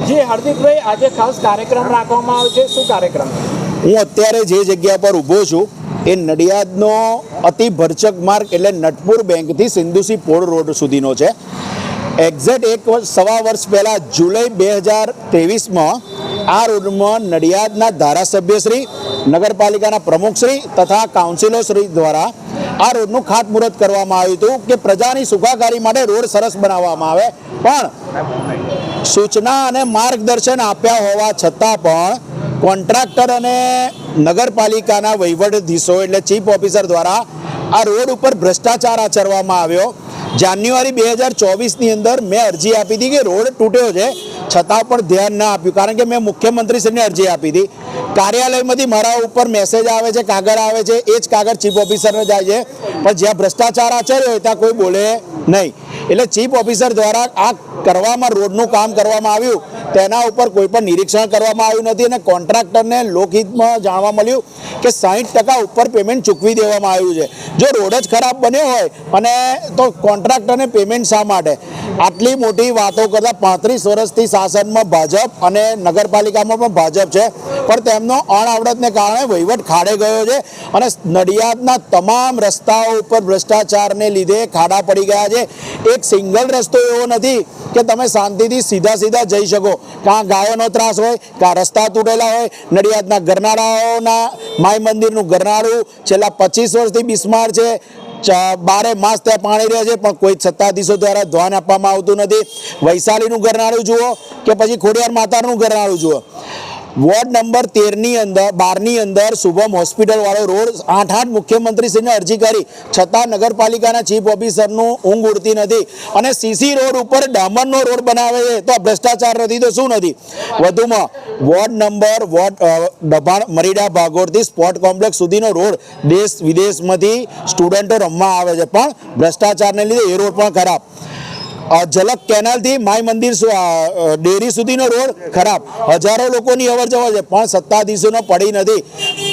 જી હાર્દિકભાઈ, આજે ખાસ કાર્યક્રમ રાખવામાં આવ્યો છે, શું કાર્યક્રમ? હું અત્યારે જે જગ્યા પર ઊભો છું એ નડિયાદનો અતિ ભરચક માર્ગ એટલે નટપુર બેંકથી સિંધુસી પોળ રોડ સુધીનો છે. એક્ઝેક્ટ સવા વર્ષ પહેલાં જુલાઈ 2023માં આ રોડમાં નડિયાદના ધારાસભ્યશ્રી, નગરપાલિકાના પ્રમુખશ્રી તથા કાઉન્સિલરશ્રી દ્વારા આ રોડનું ખાતમુહૂર્ત કરવામાં આવ્યું હતું કે પ્રજાની સુખાકારી માટે રોડ સરસ બનાવવામાં આવે. પણ સૂચના અને માર્ગદર્શન આપ્યા હોવા છતાં પણ કોન્ટ્રાક્ટર અને નગરપાલિકાના વહીવટાધીશો એટલે ચીફ ઓફિસર દ્વારા આ રોડ ઉપર ભ્રષ્ટાચાર આચરવામાં આવ્યો. જાન્યુઆરી 2024ની અંદર મેં અરજી આપી હતી કે રોડ તૂટ્યો છે, છતાં પણ ધ્યાન ના આપ્યું. કારણ કે મેં મુખ્યમંત્રીશ્રીને અરજી આપી હતી. કાર્યાલયમાંથી મારા ઉપર મેસેજ આવે છે, કાગળ આવે છે, એ જ કાગળ ચીફ ઓફિસરને જાય છે, પણ જ્યાં ભ્રષ્ટાચાર આચર્યો હોય ત્યાં કોઈ બોલે નહીં. એટલે ચીફ ઓફિસર દ્વારા આ કરવામાં રોડનું કામ કરવામાં આવ્યું તેના ઉપર કોઈ પણ નિરીક્ષણ કરવામાં આવ્યું નથી અને કોન્ટ્રાક્ટરને લોકહિતમાં જાણવા મળ્યું કે 60% ઉપર પેમેન્ટ ચૂકવી દેવામાં આવ્યું છે. જો રોડ જ ખરાબ બન્યો હોય અને તો કોન્ટ્રાક્ટરને પેમેન્ટ શા માટે? આટલી મોટી વાતો કરતાં 35 વર્ષથી શાસનમાં ભાજપ અને નગરપાલિકામાં પણ ભાજપ છે, પણ તેમનો અણઆવડતને કારણે વહીવટ ખાડે ગયો છે અને નડિયાદના તમામ રસ્તાઓ ઉપર ભ્રષ્ટાચારને લીધે ખાડા પડી ગયા છે. એક સિંગલ રસ્તો એવો નથી કે તમે શાંતિથી સીધા જઈ શકો. કાં ગાયોનો ત્રાસ હોય, કાં રસ્તા તૂટેલા હોય. નડિયાદના ગરનાળાઓના માય મંદિરનું ગરનાળું છેલ્લા 25 વર્ષથી બિસ્માર છે. 12 માસ ત્યાં પાણી રહે છે, પણ કોઈ સત્તાધીશો દ્વારા ધ્યાન આપવામાં આવતું નથી. વૈશાલીનું ગરનાળું જુઓ કે પછી ખોડિયાર માતાનું ગરનાળું જુઓ. વોર્ડ નંબર 13ની અંદર 12ની અંદર શુભમ હોસ્પિટલ વાળો રોડ 8 મુખ્યમંત્રીશ્રીને અરજી કરી છતાં નગરપાલિકાના ચીફ ઓફિસરનું ઊંઘ ઉડતી નથી અને સીસી રોડ ઉપર ડામરનો રોડ બનાવે છે. તો ભ્રષ્ટાચાર નથી તો શું નથી? વધુમાં વોર્ડ દબાણ મરીડા ભાગોળથી સ્પોર્ટ કોમ્પ્લેક્સ સુધીનો રોડ દેશ વિદેશમાંથી સ્ટુડન્ટો રમવા આવે છે, પણ ભ્રષ્ટાચારને લીધે એ રોડ પણ ખરાબ. ઝલક કેનાલથી માય મંદિર ડેરી સુધીનો રોડ ખરાબ. હજારો લોકોની અવરજવર છે, પણ સત્તાધીશોને પડી નથી.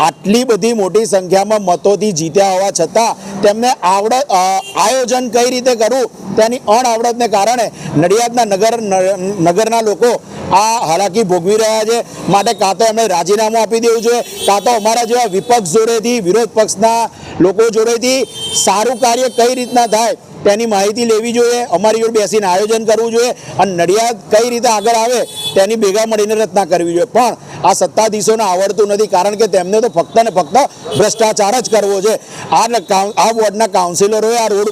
આટલી બધી મોટી સંખ્યામાં મતોથી જીત્યા હોવા છતાં તેમને આયોજન કઈ રીતે કરવું તેની અણઆવડતને કારણે નડિયાદના નગરના લોકો આ હાલાકી ભોગવી રહ્યા છે. માટે કાં તો એમણે રાજીનામું આપી દેવું જોઈએ, કાં તો અમારા જેવા વિપક્ષ જોડેથી, વિરોધ પક્ષના લોકો જોડેથી સારું કાર્ય કઈ રીતના થાય તેની માહિતી લેવી જોઈએ, અમારી જોડે બેસીને આયોજન કરવું જોઈએ અને નડિયાદ કઈ રીતે આગળ આવે તેની ભેગા મળીને રચના કરવી જોઈએ. પણ આ સત્તાધીશોને આવડતું નથી, કારણ કે તેમને તો ફક્ત ને ફક્ત ભ્રષ્ટાચાર જ કરવો છે. આ વોર્ડના કાઉન્સિલરોએ આ રોડ